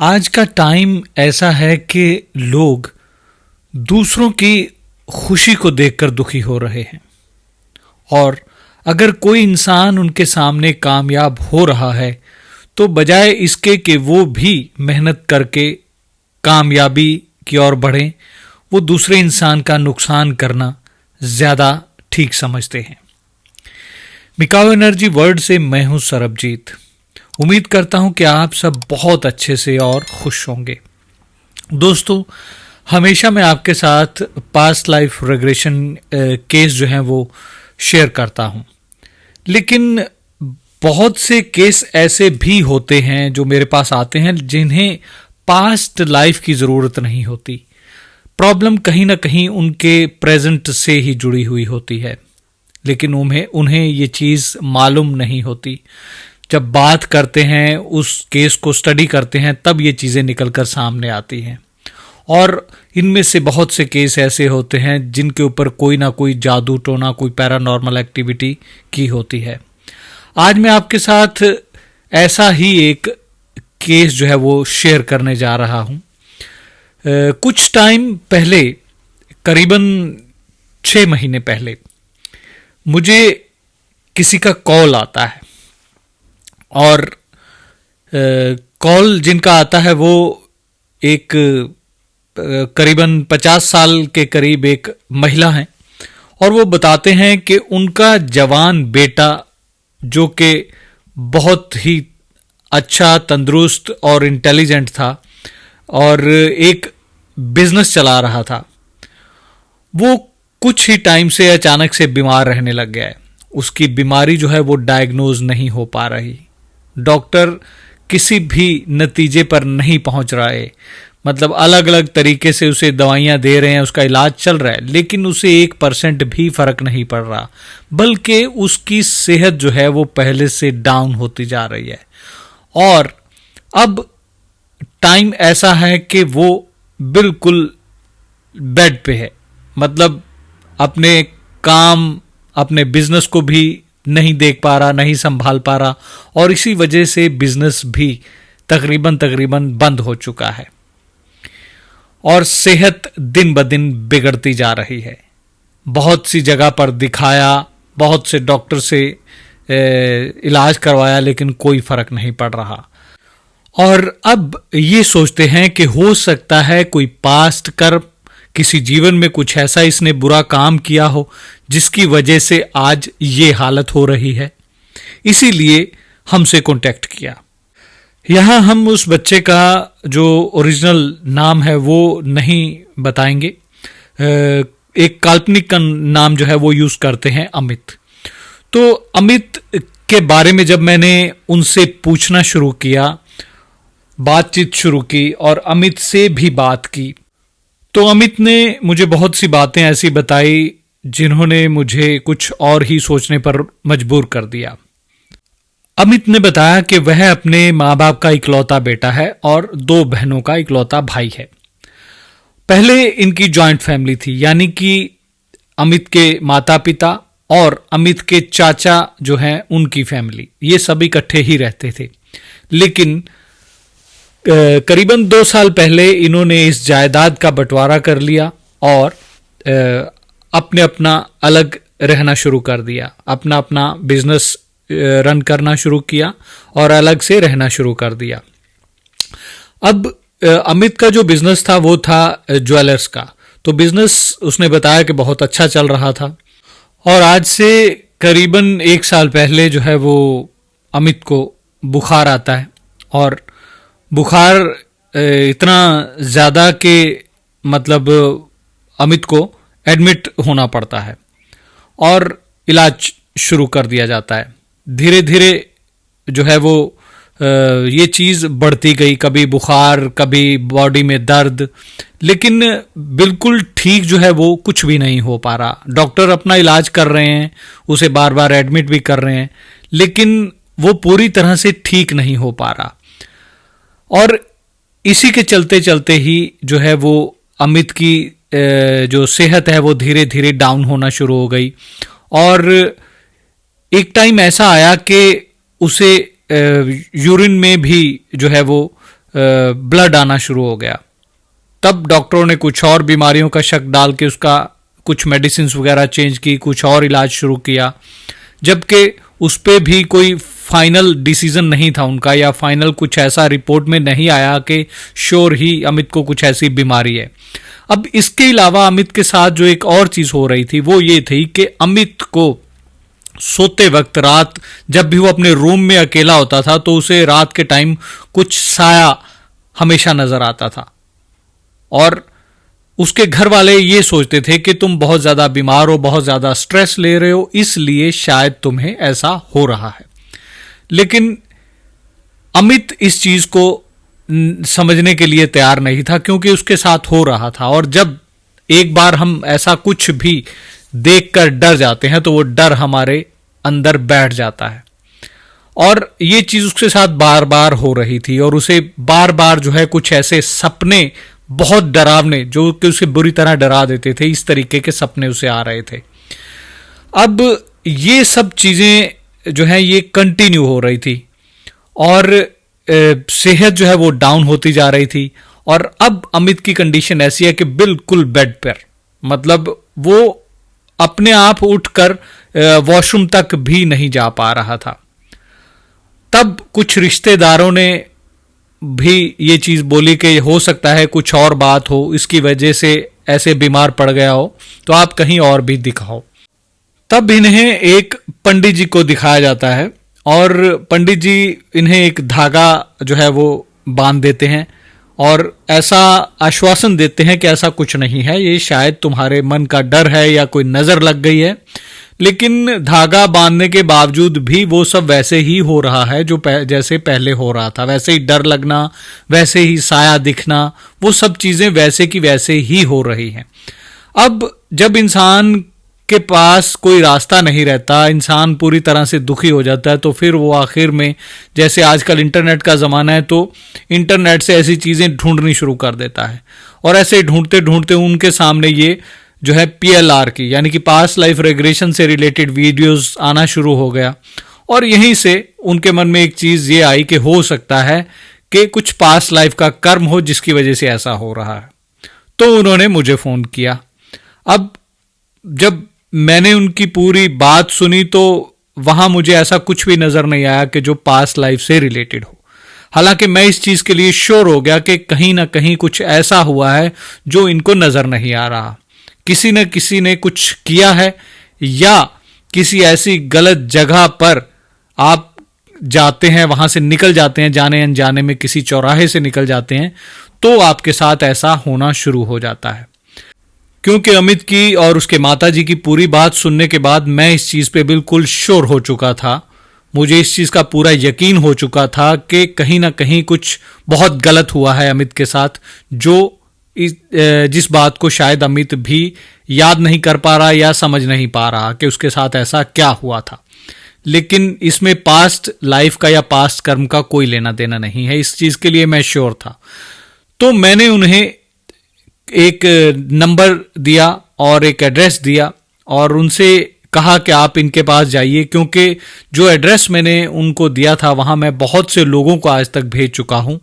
आज का टाइम ऐसा है कि लोग दूसरों की खुशी को देखकर दुखी हो रहे हैं और अगर कोई इंसान उनके सामने कामयाब हो रहा है तो बजाय इसके कि वो भी मेहनत करके कामयाबी की ओर बढ़ें, वो दूसरे इंसान का नुकसान करना ज़्यादा ठीक समझते हैं। मिकाओ एनर्जी वर्ल्ड से मैं हूं सरबजीत। उम्मीद करता हूं कि आप सब बहुत अच्छे से और खुश होंगे। दोस्तों, हमेशा मैं आपके साथ पास्ट लाइफ रिग्रेशन केस जो हैं वो शेयर करता हूं, लेकिन बहुत से केस ऐसे भी होते हैं जो मेरे पास आते हैं जिन्हें पास्ट लाइफ की ज़रूरत नहीं होती। प्रॉब्लम कहीं ना कहीं उनके प्रेजेंट से ही जुड़ी हुई होती है, लेकिन उन्हें ये चीज़ मालूम नहीं होती। जब बात करते हैं, उस केस को स्टडी करते हैं, तब ये चीज़ें निकलकर सामने आती हैं। और इनमें से बहुत से केस ऐसे होते हैं जिनके ऊपर कोई ना कोई जादू टोना, कोई पैरानॉर्मल एक्टिविटी की होती है। आज मैं आपके साथ ऐसा ही एक केस जो है वो शेयर करने जा रहा हूँ। कुछ टाइम पहले, करीबन 6 महीने पहले, मुझे किसी का कॉल आता है और कॉल जिनका आता है वो एक करीबन 50 साल के करीब एक महिला हैं और वो बताते हैं कि उनका जवान बेटा, जो कि बहुत ही अच्छा, तंदुरुस्त और इंटेलिजेंट था और एक बिजनेस चला रहा था, वो कुछ ही टाइम से अचानक से बीमार रहने लग गया है। उसकी बीमारी जो है वो डायग्नोज नहीं हो पा रही। डॉक्टर किसी भी नतीजे पर नहीं पहुंच रहा है। मतलब अलग अलग तरीके से उसे दवाइयां दे रहे हैं, उसका इलाज चल रहा है, लेकिन उसे 1% भी फर्क नहीं पड़ रहा, बल्कि उसकी सेहत जो है वो पहले से डाउन होती जा रही है। और अब टाइम ऐसा है कि वो बिल्कुल बेड पे है। मतलब अपने काम, अपने बिजनेस को भी नहीं देख पा रहा, नहीं संभाल पा रहा, और इसी वजह से बिजनेस भी तकरीबन बंद हो चुका है और सेहत दिन ब दिन बिगड़ती जा रही है। बहुत सी जगह पर दिखाया, बहुत से डॉक्टर से इलाज करवाया, लेकिन कोई फर्क नहीं पड़ रहा। और अब ये सोचते हैं कि हो सकता है कोई पास्ट कर्म, किसी जीवन में कुछ ऐसा इसने बुरा काम किया हो जिसकी वजह से आज ये हालत हो रही है। इसीलिए हमसे कांटेक्ट किया। यहाँ हम उस बच्चे का जो ओरिजिनल नाम है वो नहीं बताएंगे। एक काल्पनिक का नाम जो है वो यूज करते हैं, अमित। तो अमित के बारे में जब मैंने उनसे पूछना शुरू किया, बातचीत शुरू की और अमित से भी बात की, तो अमित ने मुझे बहुत सी बातें ऐसी बताई जिन्होंने मुझे कुछ और ही सोचने पर मजबूर कर दिया। अमित ने बताया कि वह अपने माँ बाप का इकलौता बेटा है और 2 बहनों का इकलौता भाई है। पहले इनकी जॉइंट फैमिली थी, यानी कि अमित के माता पिता और अमित के चाचा जो हैं उनकी फैमिली, ये सब इकट्ठे ही रहते थे। लेकिन करीबन 2 साल पहले इन्होंने इस जायदाद का बंटवारा कर लिया और अपने अपना अलग रहना शुरू कर दिया, अपना अपना बिजनेस रन करना शुरू किया और अलग से रहना शुरू कर दिया। अब अमित का जो बिजनेस था वो था ज्वेलर्स का। तो बिजनेस उसने बताया कि बहुत अच्छा चल रहा था और आज से करीबन 1 साल पहले जो है वो अमित को बुखार आता है और बुखार इतना ज़्यादा कि मतलब अमित को एडमिट होना पड़ता है और इलाज शुरू कर दिया जाता है। धीरे धीरे जो है वो ये चीज़ बढ़ती गई, कभी बुखार, कभी बॉडी में दर्द, लेकिन बिल्कुल ठीक जो है वो कुछ भी नहीं हो पा रहा। डॉक्टर अपना इलाज कर रहे हैं, उसे बार बार एडमिट भी कर रहे हैं, लेकिन वो पूरी तरह से ठीक नहीं हो पा रहा। और इसी के चलते चलते ही जो है वो अमित की जो सेहत है वो धीरे धीरे डाउन होना शुरू हो गई और एक टाइम ऐसा आया कि उसे यूरिन में भी जो है वो ब्लड आना शुरू हो गया। तब डॉक्टरों ने कुछ और बीमारियों का शक डाल के उसका कुछ मेडिसिन वगैरह चेंज की, कुछ और इलाज शुरू किया, जबकि उस पर भी कोई फाइनल डिसीजन नहीं था उनका, या फाइनल कुछ ऐसा रिपोर्ट में नहीं आया कि श्योर ही अमित को कुछ ऐसी बीमारी है। अब इसके अलावा अमित के साथ जो एक और चीज हो रही थी वो ये थी कि अमित को सोते वक्त रात जब भी वो अपने रूम में अकेला होता था तो उसे रात के टाइम कुछ साया हमेशा नजर आता था, और उसके घर वाले ये सोचते थे कि तुम बहुत ज्यादा बीमार हो, बहुत ज्यादा स्ट्रेस ले रहे हो, इसलिए शायद तुम्हें ऐसा हो रहा है। लेकिन अमित इस चीज को समझने के लिए तैयार नहीं था, क्योंकि उसके साथ हो रहा था। और जब एक बार हम ऐसा कुछ भी देखकर डर जाते हैं तो वो डर हमारे अंदर बैठ जाता है, और ये चीज उसके साथ बार बार हो रही थी, और उसे बार बार जो है कुछ ऐसे सपने बहुत डरावने जो कि उसे बुरी तरह डरा देते थे, इस तरीके के सपने उसे आ रहे थे। अब ये सब चीजें जो है ये कंटिन्यू हो रही थी, और सेहत जो है वो डाउन होती जा रही थी। और अब अमित की कंडीशन ऐसी है कि बिल्कुल बेड पर, मतलब वो अपने आप उठकर वॉशरूम तक भी नहीं जा पा रहा था। तब कुछ रिश्तेदारों ने भी ये चीज बोली कि हो सकता है कुछ और बात हो, इसकी वजह से ऐसे बीमार पड़ गया हो, तो आप कहीं और भी दिखाओ। तब इन्हें एक पंडित जी को दिखाया जाता है, और पंडित जी इन्हें एक धागा जो है वो बांध देते हैं, और ऐसा आश्वासन देते हैं कि ऐसा कुछ नहीं है, ये शायद तुम्हारे मन का डर है या कोई नजर लग गई है। लेकिन धागा बांधने के बावजूद भी वो सब वैसे ही हो रहा है जो जैसे पहले हो रहा था, वैसे ही डर लगना, वैसे ही साया दिखना, वो सब चीजें वैसे की वैसे ही हो रही हैं। अब जब इंसान के पास कोई रास्ता नहीं रहता, इंसान पूरी तरह से दुखी हो जाता है, तो फिर वो आखिर में, जैसे आजकल इंटरनेट का ज़माना है, तो इंटरनेट से ऐसी चीज़ें ढूंढनी शुरू कर देता है, और ऐसे ढूंढते ढूंढते उनके सामने ये जो है PLR की यानी कि पास्ट लाइफ रेग्रेशन से रिलेटेड वीडियोस आना शुरू हो गया। और यहीं से उनके मन में एक चीज़ ये आई कि हो सकता है कि कुछ पास्ट लाइफ का कर्म हो जिसकी वजह से ऐसा हो रहा है। तो उन्होंने मुझे फ़ोन किया। अब जब मैंने उनकी पूरी बात सुनी तो वहां मुझे ऐसा कुछ भी नजर नहीं आया कि जो पास्ट लाइफ से रिलेटेड हो। हालांकि मैं इस चीज के लिए श्योर हो गया कि कहीं ना कहीं कुछ ऐसा हुआ है जो इनको नजर नहीं आ रहा। किसी न किसी ने कुछ किया है, या किसी ऐसी गलत जगह पर आप जाते हैं, वहां से निकल जाते हैं, जाने अनजाने में किसी चौराहे से निकल जाते हैं, तो आपके साथ ऐसा होना शुरू हो जाता है। क्योंकि अमित की और उसके माताजी की पूरी बात सुनने के बाद मैं इस चीज पे बिल्कुल श्योर हो चुका था, मुझे इस चीज का पूरा यकीन हो चुका था कि कहीं ना कहीं कुछ बहुत गलत हुआ है अमित के साथ, जो जिस बात को शायद अमित भी याद नहीं कर पा रहा या समझ नहीं पा रहा कि उसके साथ ऐसा क्या हुआ था। लेकिन इसमें पास्ट लाइफ का या पास्ट कर्म का कोई लेना देना नहीं है, इस चीज के लिए मैं श्योर था। तो मैंने उन्हें एक नंबर दिया और एक एड्रेस दिया, और उनसे कहा कि आप इनके पास जाइए, क्योंकि जो एड्रेस मैंने उनको दिया था वहाँ मैं बहुत से लोगों को आज तक भेज चुका हूँ,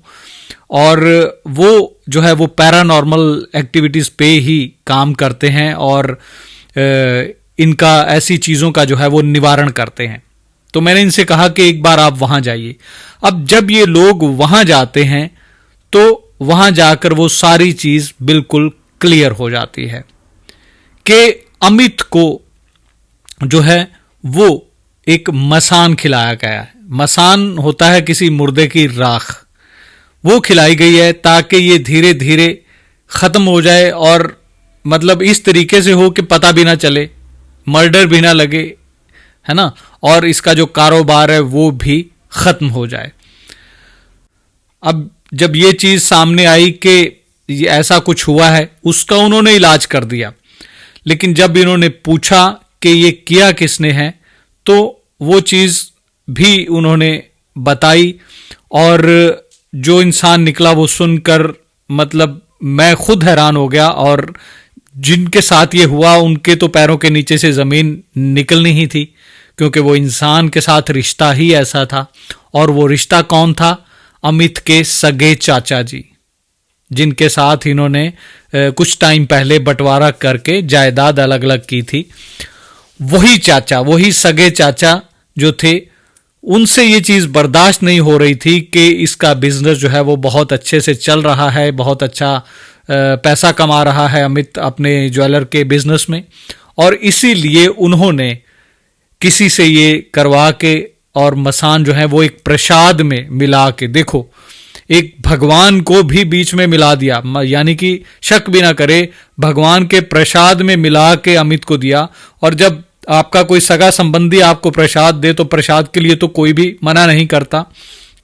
और वो जो है वो पैरानॉर्मल एक्टिविटीज़ पे ही काम करते हैं, और इनका ऐसी चीज़ों का जो है वो निवारण करते हैं। तो मैंने इनसे कहा कि एक बार आप वहाँ जाइए। अब जब ये लोग वहाँ जाते हैं तो वहां जाकर वो सारी चीज बिल्कुल क्लियर हो जाती है कि अमित को जो है वो एक मसान खिलाया गया है। मसान होता है किसी मुर्दे की राख, वो खिलाई गई है ताकि ये धीरे धीरे खत्म हो जाए, और मतलब इस तरीके से हो कि पता भी ना चले, मर्डर भी ना लगे, है ना, और इसका जो कारोबार है वो भी खत्म हो जाए। अब जब ये चीज सामने आई कि ऐसा कुछ हुआ है, उसका उन्होंने इलाज कर दिया, लेकिन जब इन्होंने पूछा कि ये किया किसने है, तो वो चीज भी उन्होंने बताई, और जो इंसान निकला वो सुनकर मतलब मैं खुद हैरान हो गया, और जिनके साथ ये हुआ उनके तो पैरों के नीचे से जमीन निकलनी ही थी, क्योंकि वो इंसान के साथ रिश्ता ही ऐसा था। और वो रिश्ता कौन था, अमित के सगे चाचा जी, जिनके साथ इन्होंने कुछ टाइम पहले बंटवारा करके जायदाद अलग अलग की थी। वही चाचा, वही सगे चाचा जो थे, उनसे ये चीज़ बर्दाश्त नहीं हो रही थी कि इसका बिजनेस जो है वो बहुत अच्छे से चल रहा है, बहुत अच्छा पैसा कमा रहा है अमित अपने ज्वेलर के बिजनेस में, और इसीलिए उन्होंने किसी से ये करवा के और मसान जो है वो एक प्रसाद में मिला के, देखो एक भगवान को भी बीच में मिला दिया, यानी कि शक भी ना करे, भगवान के प्रसाद में मिला के अमित को दिया। और जब आपका कोई सगा संबंधी आपको प्रसाद दे तो प्रसाद के लिए तो कोई भी मना नहीं करता।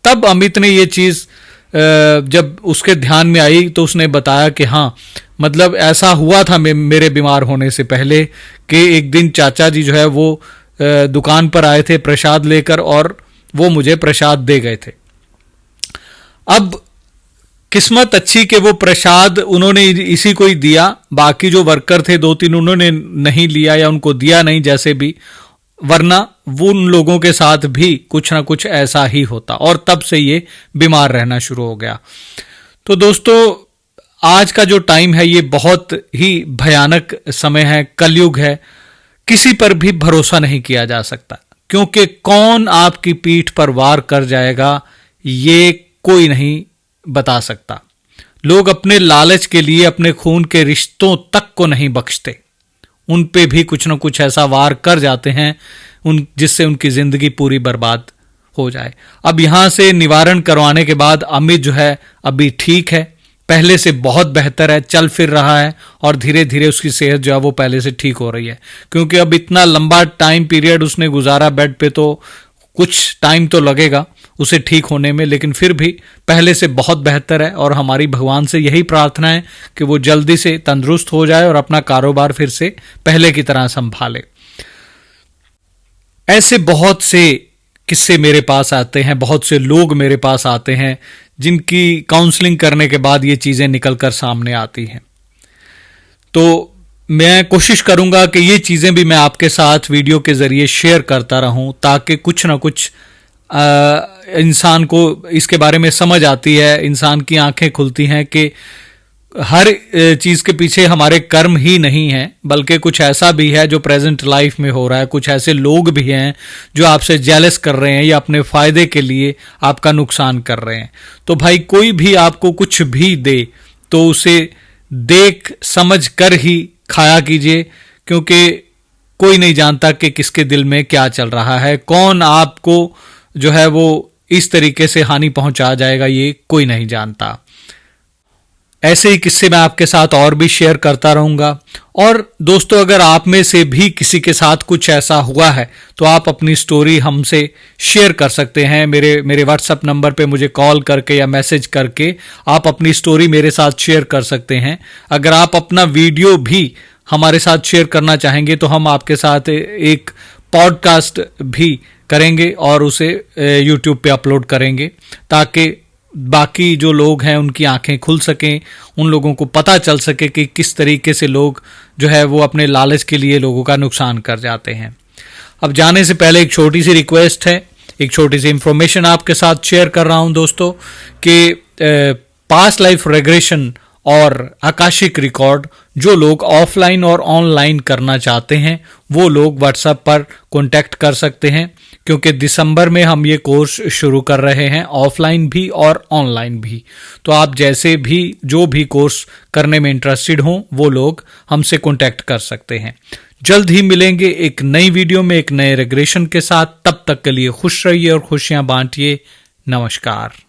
तब अमित ने ये चीज़ जब उसके ध्यान में आई तो उसने बताया कि हाँ, मतलब ऐसा हुआ था मेरे बीमार होने से पहले कि एक दिन चाचा जी जो है वो दुकान पर आए थे प्रसाद लेकर और वो मुझे प्रसाद दे गए थे। अब किस्मत अच्छी कि वो प्रसाद उन्होंने इसी को ही दिया, बाकी जो वर्कर थे 2-3 उन्होंने नहीं लिया या उनको दिया नहीं जैसे भी, वरना वो उन लोगों के साथ भी कुछ ना कुछ ऐसा ही होता और तब से ये बीमार रहना शुरू हो गया। तो दोस्तों, आज का जो टाइम है ये बहुत ही भयानक समय है, कलयुग है, किसी पर भी भरोसा नहीं किया जा सकता, क्योंकि कौन आपकी पीठ पर वार कर जाएगा ये कोई नहीं बता सकता। लोग अपने लालच के लिए अपने खून के रिश्तों तक को नहीं बख्शते, उन पे भी कुछ न कुछ ऐसा वार कर जाते हैं जिससे उनकी जिंदगी पूरी बर्बाद हो जाए। अब यहां से निवारण करवाने के बाद अमित जो है अभी ठीक है, पहले से बहुत बेहतर है, चल फिर रहा है और धीरे धीरे उसकी सेहत जो है वो पहले से ठीक हो रही है। क्योंकि अब इतना लंबा टाइम पीरियड उसने गुजारा बेड पे, तो कुछ टाइम तो लगेगा उसे ठीक होने में, लेकिन फिर भी पहले से बहुत बेहतर है। और हमारी भगवान से यही प्रार्थना है कि वो जल्दी से तंदुरुस्त हो जाए और अपना कारोबार फिर से पहले की तरह संभाले। ऐसे बहुत से किस्से मेरे पास आते हैं, बहुत से लोग मेरे पास आते हैं जिनकी काउंसलिंग करने के बाद ये चीजें निकलकर सामने आती हैं। तो मैं कोशिश करूंगा कि ये चीजें भी मैं आपके साथ वीडियो के जरिए शेयर करता रहूं, ताकि कुछ ना कुछ इंसान को इसके बारे में समझ आती है, इंसान की आंखें खुलती हैं कि हर चीज के पीछे हमारे कर्म ही नहीं है, बल्कि कुछ ऐसा भी है जो प्रेजेंट लाइफ में हो रहा है। कुछ ऐसे लोग भी हैं जो आपसे जेलस कर रहे हैं या अपने फायदे के लिए आपका नुकसान कर रहे हैं। तो भाई, कोई भी आपको कुछ भी दे तो उसे देख समझ कर ही खाया कीजिए, क्योंकि कोई नहीं जानता कि किसके दिल में क्या चल रहा है, कौन आपको जो है वो इस तरीके से हानि पहुंचा जाएगा, ये कोई नहीं जानता। ऐसे ही किस्से मैं आपके साथ और भी शेयर करता रहूंगा। और दोस्तों, अगर आप में से भी किसी के साथ कुछ ऐसा हुआ है तो आप अपनी स्टोरी हमसे शेयर कर सकते हैं। मेरे व्हाट्सएप नंबर पे मुझे कॉल करके या मैसेज करके आप अपनी स्टोरी मेरे साथ शेयर कर सकते हैं। अगर आप अपना वीडियो भी हमारे साथ शेयर करना चाहेंगे तो हम आपके साथ एक पॉडकास्ट भी करेंगे और उसे यूट्यूब पे अपलोड करेंगे, ताकि बाकी जो लोग हैं उनकी आंखें खुल सकें, उन लोगों को पता चल सके कि किस तरीके से लोग जो है वो अपने लालच के लिए लोगों का नुकसान कर जाते हैं। अब जाने से पहले एक छोटी सी रिक्वेस्ट है, एक छोटी सी इंफॉर्मेशन आपके साथ शेयर कर रहा हूं दोस्तों, कि पास्ट लाइफ रेग्रेशन और आकाशिक रिकॉर्ड जो लोग ऑफलाइन और ऑनलाइन करना चाहते हैं वो लोग व्हाट्सएप पर कांटेक्ट कर सकते हैं, क्योंकि दिसंबर में हम ये कोर्स शुरू कर रहे हैं, ऑफलाइन भी और ऑनलाइन भी। तो आप जैसे भी जो भी कोर्स करने में इंटरेस्टेड हों वो लोग हमसे कांटेक्ट कर सकते हैं। जल्द ही मिलेंगे एक नई वीडियो में एक नए रेग्रेशन के साथ। तब तक के लिए खुश रहिए और खुशियां बांटिए। नमस्कार।